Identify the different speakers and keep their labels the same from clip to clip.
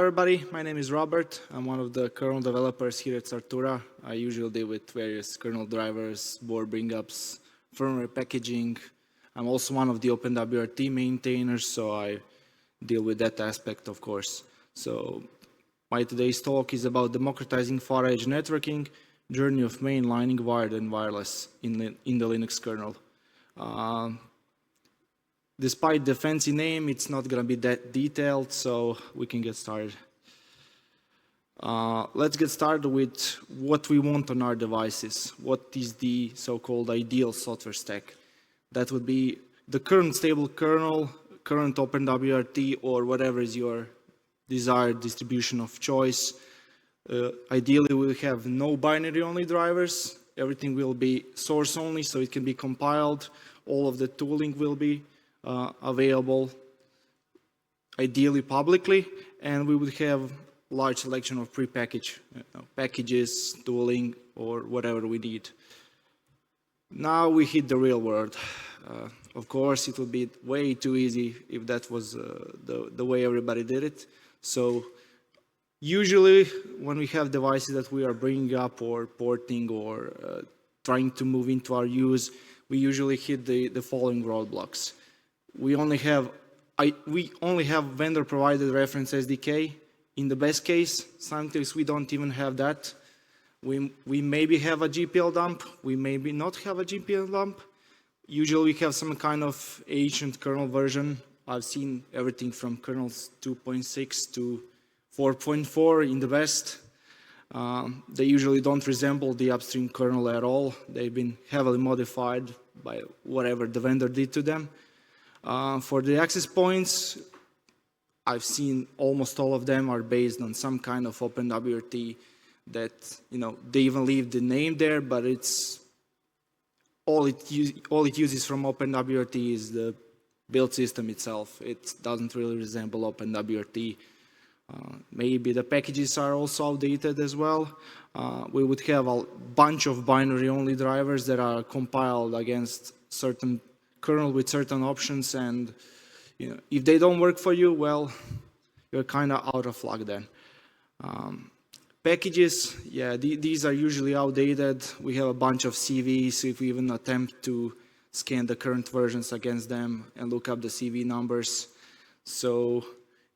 Speaker 1: Everybody, my name is Robert. I'm one of the kernel developers here at Sartura. I usually deal with various kernel drivers, board bring-ups, firmware packaging. I'm also one of the OpenWRT maintainers, so I deal with that aspect, of course. So my today's talk is about democratizing far-edge networking, journey of mainlining wired and wireless in the Linux kernel. Despite the fancy name, it's not going to be that detailed, so we can get started. Let's get started with what we want on our devices. What is the so-called ideal software stack? That would be the current stable kernel, current OpenWRT, or whatever is your desired distribution of choice. Ideally, we'll have no binary-only drivers. Everything will be source-only, so it can be compiled. All of the tooling will be available, ideally publicly, and we would have large selection of prepackaged packages, tooling, or whatever we need. Now we hit the real world. Of course, it would be way too easy if that was the way everybody did it. So usually when we have devices that we are bringing up or porting or trying to move into our use, we usually hit the following roadblocks. We only have vendor-provided reference SDK. In the best case, sometimes we don't even have that. We maybe have a GPL dump. We maybe not have a GPL dump. Usually we have some kind of ancient kernel version. I've seen everything from kernels 2.6 to 4.4 in the best. They usually don't resemble the upstream kernel at all. They've been heavily modified by whatever the vendor did to them. For the access points, I've seen almost all of them are based on some kind of OpenWRT that, they even leave the name there, but it's all it uses from OpenWRT is the build system itself. It doesn't really resemble OpenWRT. Maybe the packages are also outdated as well. We would have a bunch of binary-only drivers that are compiled against certain kernel with certain options, and if they don't work for you, well, you're kind of out of luck then. Packages, yeah, these are usually outdated. We have a bunch of CVs. If we even attempt to scan the current versions against them and look up the CV numbers, so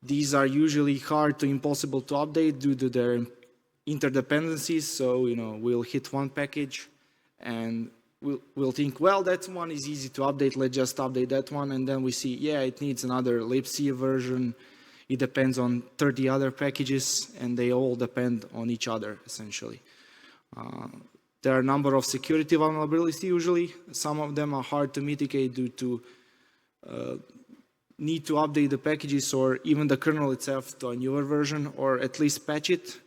Speaker 1: these are usually hard to impossible to update due to their interdependencies. So we'll hit one package and we'll think, well, that one is easy to update, let's just update that one, and then we see, yeah, it needs another libc version. It depends on 30 other packages, and they all depend on each other, essentially. There are a number of security vulnerabilities usually. Some of them are hard to mitigate due to need to update the packages or even the kernel itself to a newer version, or at least patch it.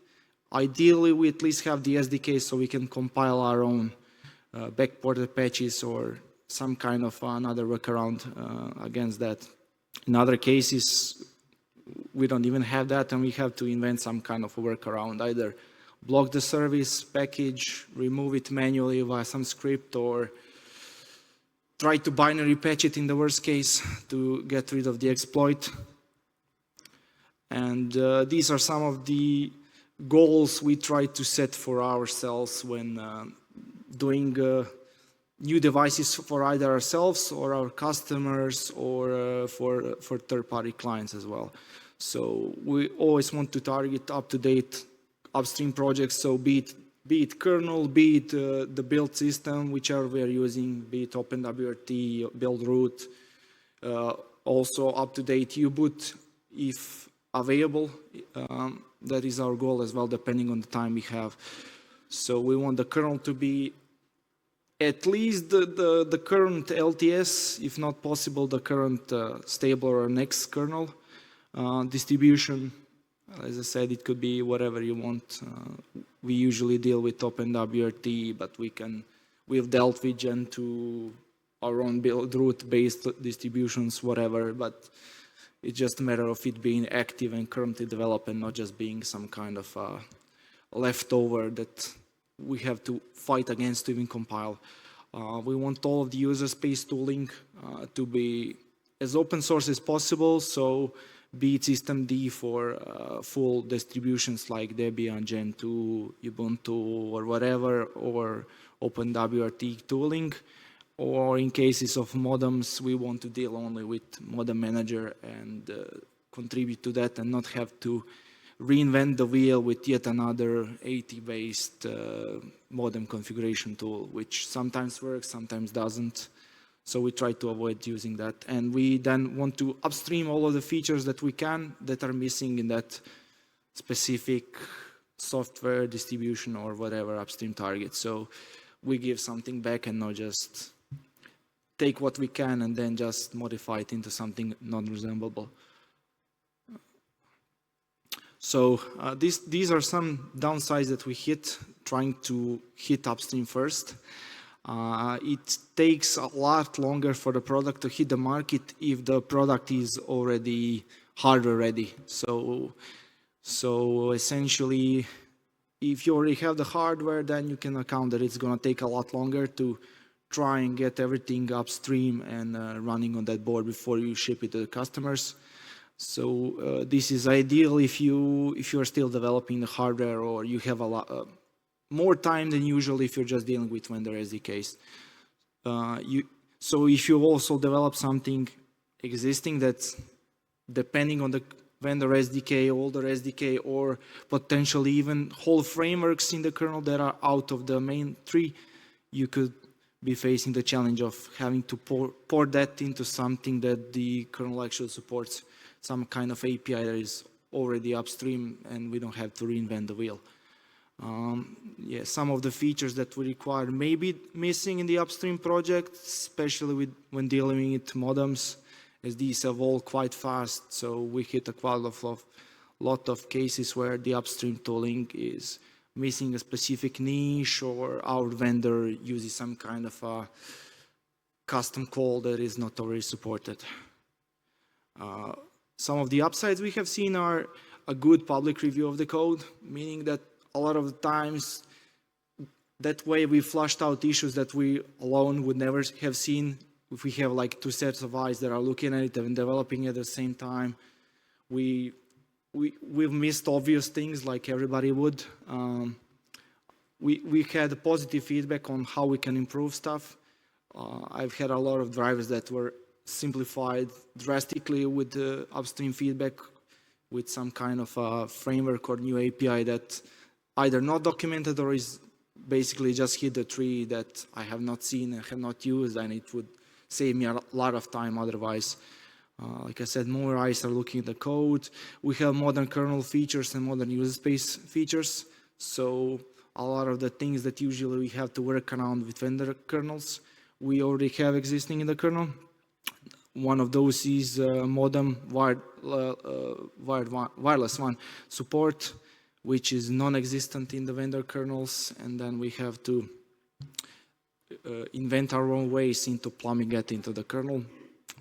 Speaker 1: Ideally, we at least have the SDK so we can compile our own backported patches or some kind of another workaround against that. In other cases, we don't even have that, and we have to invent some kind of a workaround, either block the service package, remove it manually via some script, or try to binary patch it in the worst case to get rid of the exploit. And these are some of the goals we try to set for ourselves when doing new devices for either ourselves or our customers or for third-party clients as well. So we always want to target up-to-date upstream projects, so be it kernel, be it the build system, whichever we are using, be it OpenWRT, build root, also up-to-date U-boot if available. That is our goal as well, depending on the time we have. So we want the kernel to be at least the current LTS, if not possible, the current stable or next kernel distribution. As I said, it could be whatever you want. We usually deal with OpenWRT, but we've dealt with Gen 2, our own build root-based distributions, whatever, but it's just a matter of it being active and currently developed and not just being some kind of leftover that we have to fight against to even compile. We want all of the user space tooling to be as open source as possible, so be it systemd for full distributions like Debian, Gentoo, Ubuntu, or whatever, or OpenWRT tooling. Or in cases of modems, we want to deal only with modem manager and contribute to that and not have to reinvent the wheel with yet another AT-based modem configuration tool, which sometimes works, sometimes doesn't. So we try to avoid using that. And we then want to upstream all of the features that we can that are missing in that specific software distribution or whatever upstream target. So we give something back and not just take what we can and then just modify it into something non-resemblable. So these are some downsides that we hit, trying to hit upstream first. It takes a lot longer for the product to hit the market if the product is already hardware ready. So essentially, if you already have the hardware, then you can account that it's going to take a lot longer to try and get everything upstream and running on that board before you ship it to the customers. So this is ideal if you are still developing the hardware, or you have a lot more time than usual if you're just dealing with vendor SDKs. So if you also develop something existing that's depending on the vendor SDK, older SDK, or potentially even whole frameworks in the kernel that are out of the main tree, you could be facing the challenge of having to pour that into something that the kernel actually supports, some kind of API that is already upstream and we don't have to reinvent the wheel. Yeah, some of the features that we require may be missing in the upstream project, especially when dealing with modems, as these evolve quite fast. So we hit a lot of cases where the upstream tooling is missing a specific niche, or our vendor uses some kind of a custom call that is not already supported. Some of the upsides we have seen are a good public review of the code, meaning that a lot of the times that way we flushed out issues that we alone would never have seen. If we have like two sets of eyes that are looking at it and developing at the same time, we've missed obvious things like everybody would. We had positive feedback on how we can improve stuff. I've had a lot of drivers that were simplified drastically with the upstream feedback, with some kind of a framework or new API that either not documented or is basically just hit the tree that I have not seen and have not used, and it would save me a lot of time otherwise. Like I said, more eyes are looking at the code. We have modern kernel features and modern user space features. So a lot of the things that usually we have to work around with vendor kernels, we already have existing in the kernel. One of those is modem wireless WAN support, which is non-existent in the vendor kernels, and then we have to invent our own ways into plumbing it into the kernel,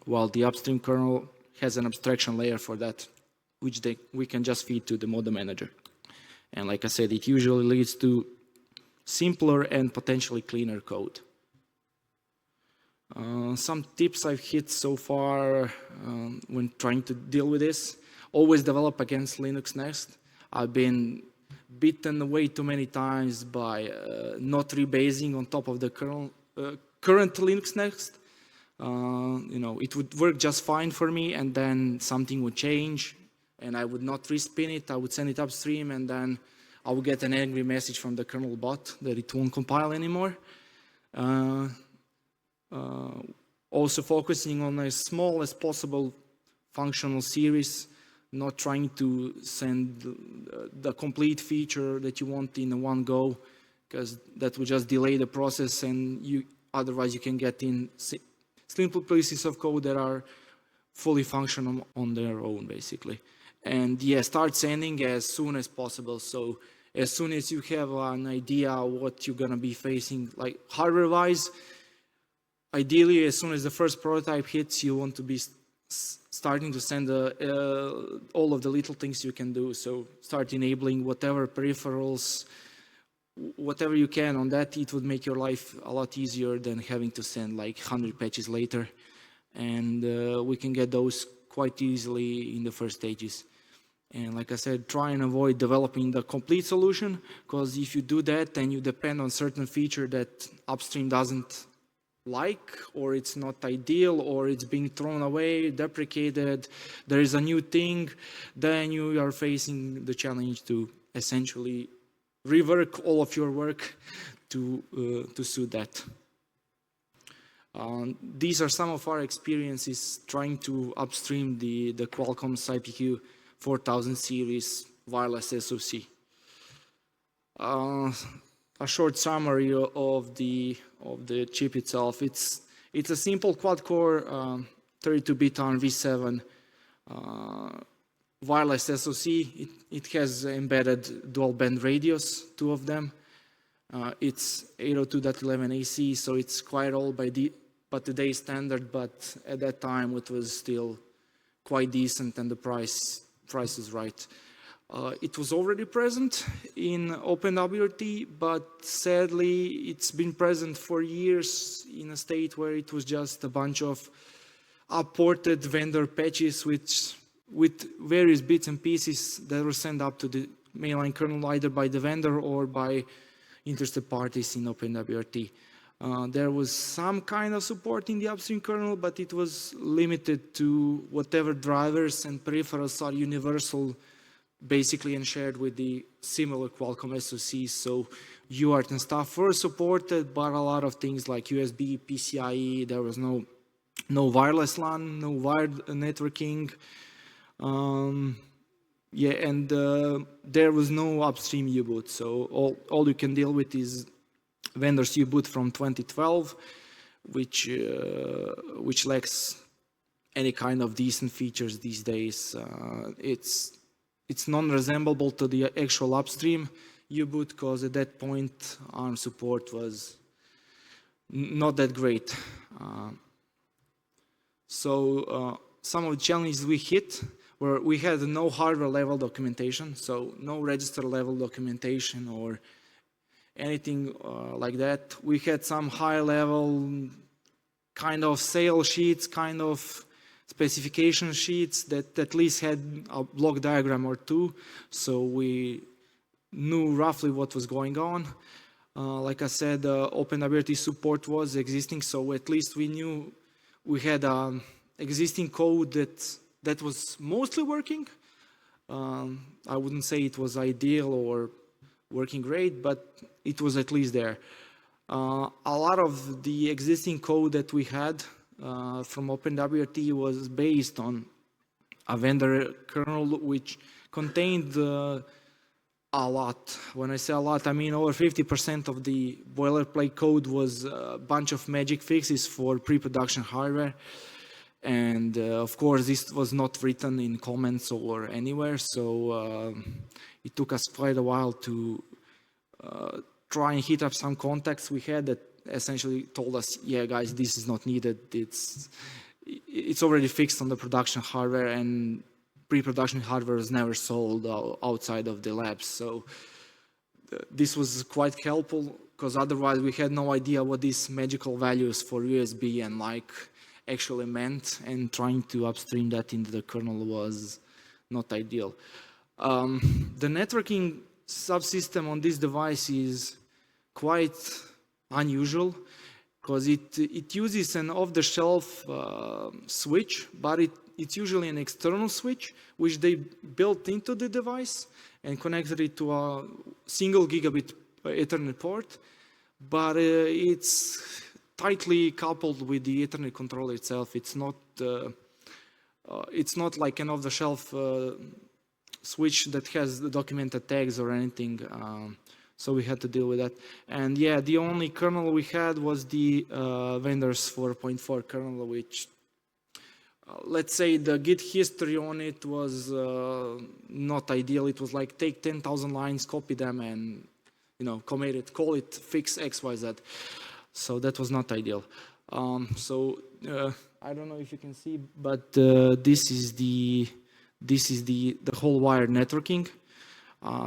Speaker 1: while the upstream kernel has an abstraction layer for that, which we can just feed to the modem manager. And like I said, it usually leads to simpler and potentially cleaner code. Some tips I've hit so far when trying to deal with this: always develop against Linux Next. I've been bitten way too many times by not rebasing on top of the kernel, current Linux Next. It would work just fine for me, and then something would change, and I would not respin it. I would send it upstream, and then I would get an angry message from the kernel bot that it won't compile anymore. Also focusing on as small as possible functional series, not trying to send the complete feature that you want in one go, because that would just delay the process, and otherwise you can get in simple pieces of code that are fully functional on their own, basically. And yeah, start sending as soon as possible. So as soon as you have an idea what you're gonna be facing, like hardware-wise, ideally, as soon as the first prototype hits, you want to be starting to send all of the little things you can do. So start enabling whatever peripherals, whatever you can on that. It would make your life a lot easier than having to send like 100 patches later. And we can get those quite easily in the first stages. And like I said, try and avoid developing the complete solution, because if you do that, then you depend on certain feature that upstream doesn't like, or it's not ideal, or it's being thrown away, deprecated, there is a new thing, then you are facing the challenge to essentially rework all of your work to suit that. These are some of our experiences trying to upstream the Qualcomm's IPQ 4000 series wireless SoC. A short summary of the chip itself. It's a simple quad-core 32-bit ARM v7 wireless SoC. It has embedded dual-band radios, 2 of them. It's 802.11ac, so it's quite old by today's standard, but at that time it was still quite decent, and the price is right. It was already present in OpenWRT, but sadly it's been present for years in a state where it was just a bunch of upported vendor patches with various bits and pieces that were sent up to the mainline kernel either by the vendor or by interested parties in OpenWRT. There was some kind of support in the upstream kernel, but it was limited to whatever drivers and peripherals are universal, basically, and shared with the similar Qualcomm SoCs. So UART and stuff were supported, but a lot of things like USB, PCIe, there was no wireless LAN, no wired networking. Yeah, and there was no upstream U-boot. So all you can deal with is vendor's U-boot from 2012, which lacks any kind of decent features these days. It's non-resemblable to the actual upstream U-boot, because at that point ARM support was not that great. So some of the challenges we hit were we had no hardware level documentation, so no register level documentation or anything like that. We had some high level kind of sale sheets, kind of specification sheets that at least had a block diagram or 2, so we knew roughly what was going on. Like I said, OpenWRT support was existing, so at least we knew we had existing code that was mostly working. I wouldn't say it was ideal or working great, but it was at least there. A lot of the existing code that we had from OpenWRT was based on a vendor kernel which contained a lot. When I say a lot, I mean over 50% of the boilerplate code was a bunch of magic fixes for pre-production hardware. And of course, this was not written in comments or anywhere, so it took us quite a while to try and hit up some contacts we had that essentially told us, yeah guys, this is not needed, it's already fixed on the production hardware, and pre-production hardware is never sold outside of the labs. So this was quite helpful, because otherwise we had no idea what these magical values for USB and like actually meant, and trying to upstream that into the kernel was not ideal. The networking subsystem on this device is quite unusual, because it uses an off-the-shelf switch, but it's usually an external switch which they built into the device and connected it to a single gigabit Ethernet port, but it's tightly coupled with the Ethernet controller itself. It's not like an off-the-shelf switch that has the documented tags or anything. So we had to deal with that. And yeah, the only kernel we had was the vendor's 4.4 kernel, which let's say the Git history on it was not ideal. It was like take 10,000 lines, copy them, and commit it, call it fix XYZ. So that was not ideal. I don't know if you can see, but this is the whole wired networking.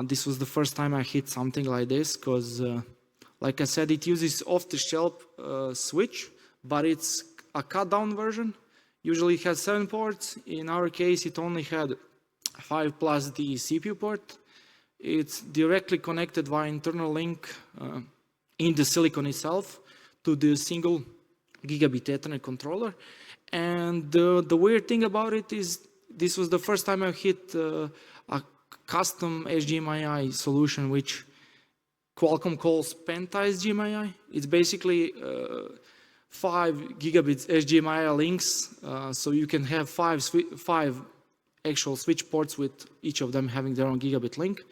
Speaker 1: This was the first time I hit something like this, because like I said, it uses off-the-shelf switch, but it's a cut down version. Usually it has 7 ports. In our case, it only had 5 plus the CPU port. It's directly connected via internal link in the silicon itself to the single gigabit Ethernet controller. And the weird thing about it is this was the first time I hit a custom HDMI solution, which Qualcomm calls Penta-HDMI. It's basically 5 gigabits HDMI links, so you can have five actual switch ports with each of them having their own gigabit link.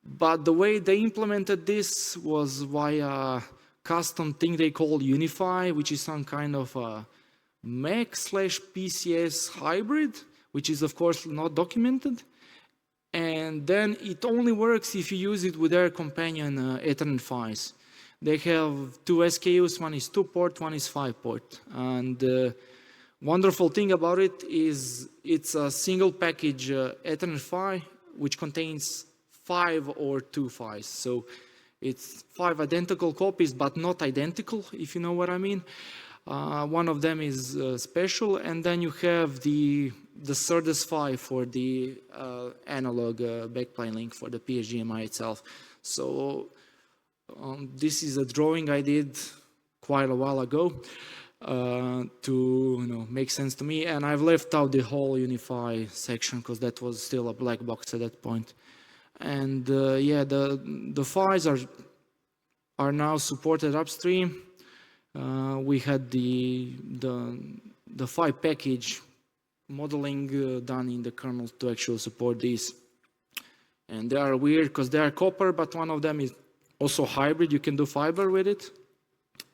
Speaker 1: But the way they implemented this was via custom thing they call Unify, which is some kind of a Mac/PCS hybrid, which is of course not documented. And then it only works if you use it with their companion Ethernet PHYs. They have 2 SKUs, one is 2-port, one is 5-port. And the wonderful thing about it is it's a single package Ethernet PHY, which contains 5 or 2 PHYs. So it's 5 identical copies, but not identical, if you know what I mean. One of them is special, and then you have the SerDes PHY for the analog backplane link for the PHDMI itself. So this is a drawing I did quite a while ago to make sense to me, and I've left out the whole Unify section because that was still a black box at that point. And yeah, the PHYs are now supported upstream. We had the PHY package modeling done in the kernel to actually support these. And they are weird because they are copper, but one of them is also hybrid. You can do fiber with it.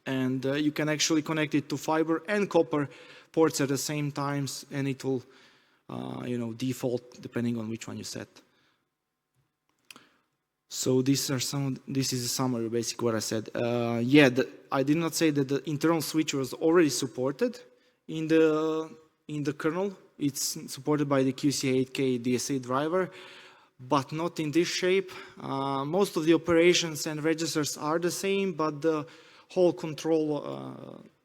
Speaker 1: And you can actually connect it to fiber and copper ports at the same times, and it will default depending on which one you set. So this is a summary, basically what I said. Yeah, I did not say that the internal switch was already supported in the kernel. It's supported by the QCA8K DSA driver, but not in this shape. Most of the operations and registers are the same, but the whole control,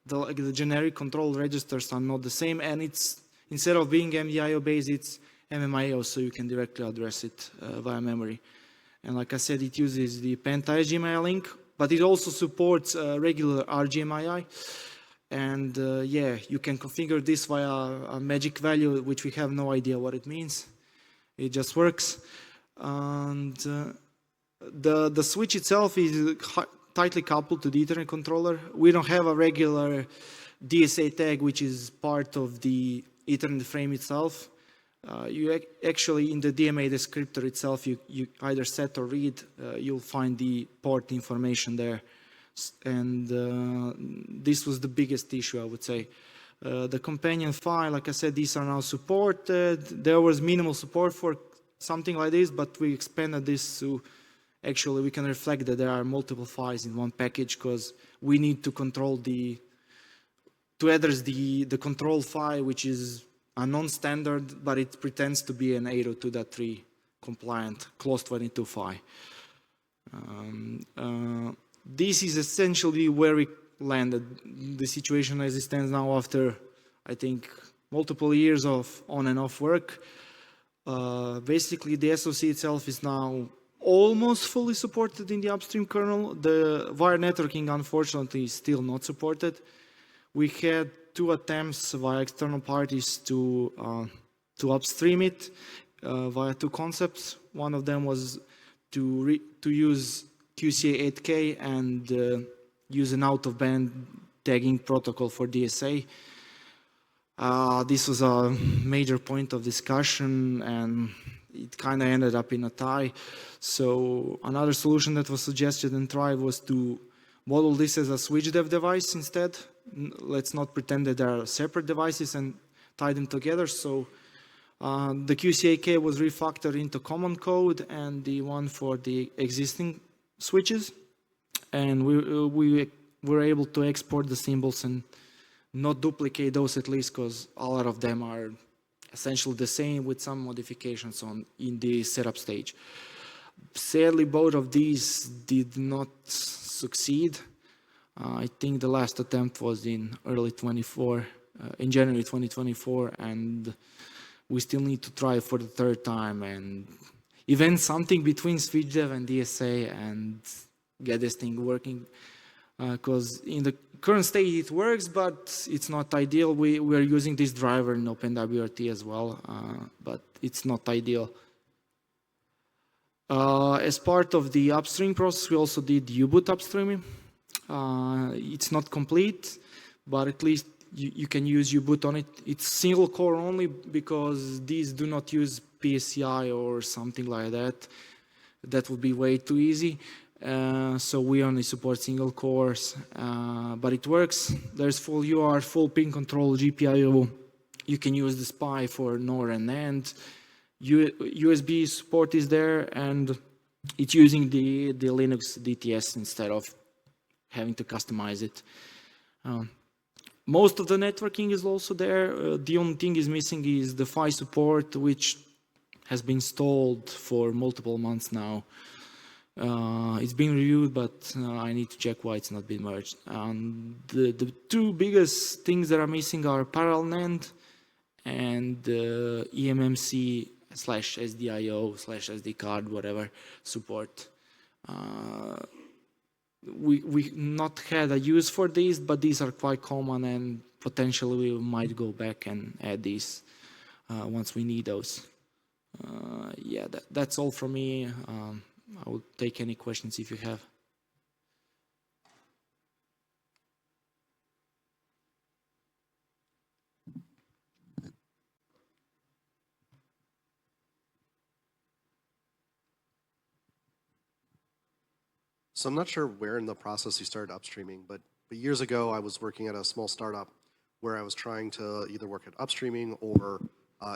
Speaker 1: the generic control registers are not the same, and it's instead of being MDIO based, it's MMIO, so you can directly address it via memory. And like I said, it uses the Penta-HDMI link, but it also supports regular RGMII. And yeah, you can configure this via a magic value, which we have no idea what it means. It just works. And the switch itself is tightly coupled to the Ethernet controller. We don't have a regular DSA tag, which is part of the Ethernet frame itself. You actually, in the DMA descriptor itself, you either set or read, you'll find the port information there. And this was the biggest issue, I would say. The companion file, like I said, these are now supported. There was minimal support for something like this, but we expanded this to actually we can reflect that there are multiple files in one package because we need to control to address the control file, which is a non-standard, but it pretends to be an 802.3 compliant close 22 file. This is essentially where we landed. The situation as it stands now after, I think, multiple years of on and off work. Basically, the SoC itself is now almost fully supported in the upstream kernel. The wire networking, unfortunately, is still not supported. We had 2 attempts via external parties to upstream it via 2 concepts. One of them was to use QCA8K and use an out-of-band tagging protocol for DSA. This was a major point of discussion, and it kind of ended up in a tie. So another solution that was suggested and tried was to model this as a switch dev device instead. Let's not pretend that there are separate devices and tie them together. So the QCA8K was refactored into common code and the one for the existing switches. And we were able to export the symbols and not duplicate those, at least, because a lot of them are essentially the same with some modifications in the setup stage. Sadly, both of these did not succeed. I think the last attempt was in early 24, in January 2024, and we still need to try for the third time and invent something between SwitchDev and DSA and get this thing working. Because in the current state it works, but it's not ideal. We're using this driver in OpenWRT as well, but it's not ideal. As part of the upstream process, we also did U-boot upstreaming. It's not complete, but at least you can use U-boot on it. It's single core only because these do not use PSCI or something like that. That would be way too easy. So we only support single cores, but it works. There's full UART, full pin control, GPIO. You can use the SPI for NOR and NAND. USB support is there, and it's using the Linux DTS instead of having to customize it. Most of the networking is also there. The only thing is missing is the PHY support, which has been stalled for multiple months now. It's been reviewed, but I need to check why it's not been merged. The two biggest things that are missing are parallel NAND and eMMC/SDIO/SD card, whatever support. We not had a use for these, but these are quite common, and potentially we might go back and add these once we need those. Yeah, that's all from me. I will take any questions if you have.
Speaker 2: So I'm not sure where in the process you started upstreaming, but years ago I was working at a small startup where I was trying to either work at upstreaming or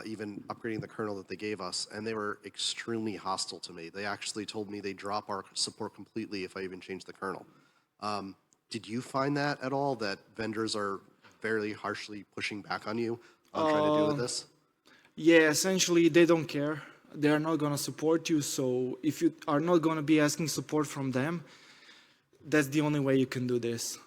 Speaker 2: even upgrading the kernel that they gave us, and they were extremely hostile to me. They actually told me they'd drop our support completely if I even changed the kernel. Did you find that at all, that vendors are very harshly pushing back on you on trying to deal with this?
Speaker 1: Yeah, essentially they don't care. They are not going to support you, so if you are not going to be asking support from them, that's the only way you can do this.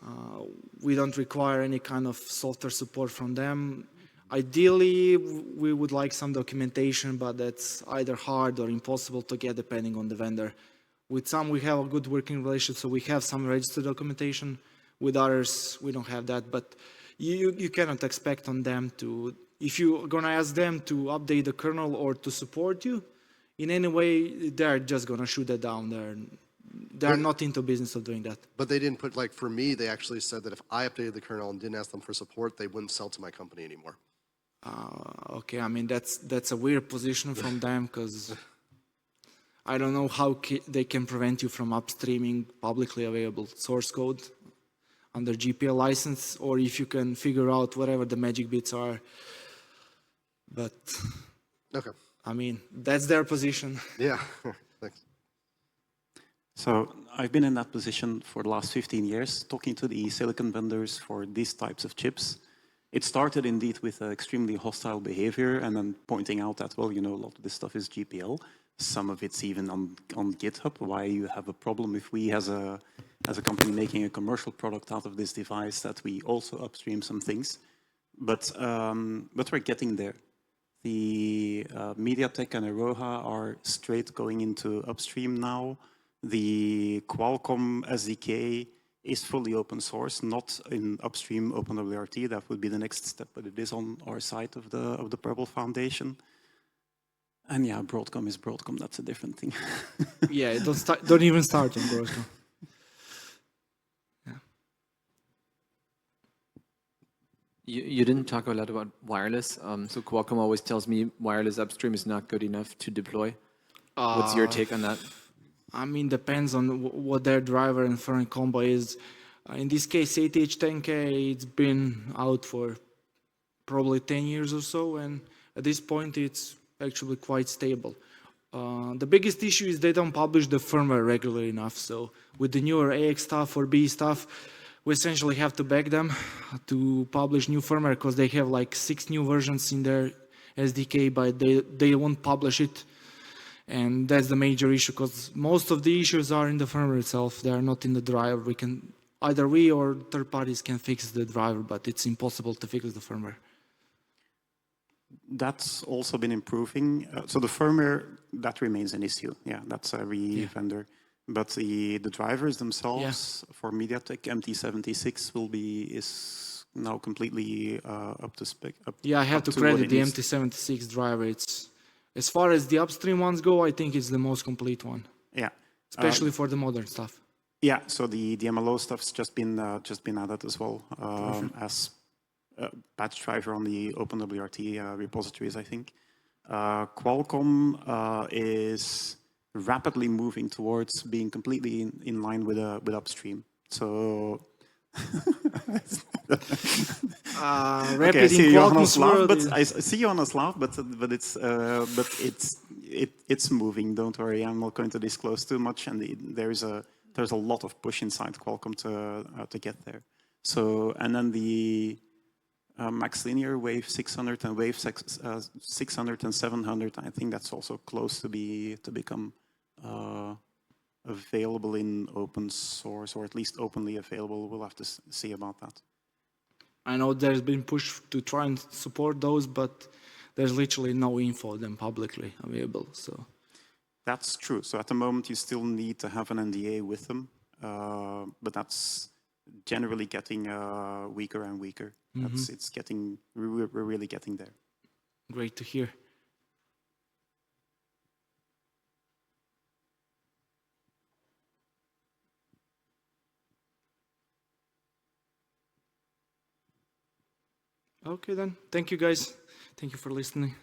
Speaker 1: We don't require any kind of software support from them. Ideally, we would like some documentation, but that's either hard or impossible to get depending on the vendor. With some, we have a good working relationship, so we have some registered documentation. With others, we don't have that, but you cannot expect on them to, if you're going to ask them to update the kernel or to support you in any way, they're just going to shoot that down. They're not into business of doing that.
Speaker 2: But they didn't put, like for me, they actually said that if I updated the kernel and didn't ask them for support, they wouldn't sell to my company anymore.
Speaker 1: Okay, I mean, that's a weird position from them, because I don't know how they can prevent you from upstreaming publicly available source code under GPL license, or if you can figure out whatever the magic bits are. But,
Speaker 2: okay,
Speaker 1: I mean, that's their position.
Speaker 2: Yeah, thanks.
Speaker 3: So I've been in that position for the last 15 years, talking to the silicon vendors for these types of chips. It started indeed with extremely hostile behavior, and then pointing out that, well, you know, a lot of this stuff is GPL. Some of it's even on GitHub. Why you have a problem if we, as a company making a commercial product out of this device, that we also upstream some things. But we're getting there. The MediaTek and Aroha are straight going into upstream now. The Qualcomm SDK is fully open source, not in upstream OpenWRT. That would be the next step, but it is on our side of the Purple Foundation. And yeah, Broadcom is Broadcom. That's a different thing.
Speaker 1: Yeah, don't even start on Broadcom. Yeah.
Speaker 4: You didn't talk a lot about wireless. So Qualcomm always tells me wireless upstream is not good enough to deploy. What's your take on that?
Speaker 1: I mean, depends on what their driver and foreign combo is. In this case, ATH10K, it's been out for probably 10 years or so, and at this point, it's actually quite stable. The biggest issue is they don't publish the firmware regularly enough. So with the newer AX stuff or B stuff, we essentially have to beg them to publish new firmware, because they have like 6 new versions in their SDK, but they won't publish it. And that's the major issue, because most of the issues are in the firmware itself. They are not in the driver. We can either we or third parties can fix the driver, but it's impossible to fix the firmware.
Speaker 3: That's also been improving. So the firmware, that remains an issue. Yeah, that's every vendor. But the drivers themselves for MediaTek MT76 is now completely up to spec.
Speaker 1: Yeah, I have to credit the MT76 driver. It's, as far as the upstream ones go, I think it's the most complete one.
Speaker 3: Yeah.
Speaker 1: Especially for the modern stuff.
Speaker 3: Yeah, so the MLO stuff's just been added as well as a patch driver on the OpenWRT repositories, I think. Qualcomm is rapidly moving towards being completely in line with upstream. So
Speaker 1: Okay, I see
Speaker 3: Johannes laugh, but I see Johannes laugh, but it's moving. Don't worry, I'm not going to disclose too much, and there's a lot of push inside Qualcomm to get there. So, and then the Max Linear Wave 600 and Wave 600 and 700, I think that's also close to become available in open source, or at least openly available. We'll have to see about that.
Speaker 1: I know there's been push to try and support those, but there's literally no info of them publicly available. So
Speaker 3: that's true. So at the moment, you still need to have an NDA with them, but that's generally getting weaker and weaker. It's getting, we're really getting there.
Speaker 1: Great to hear. Okay then, thank you guys. Thank you for listening.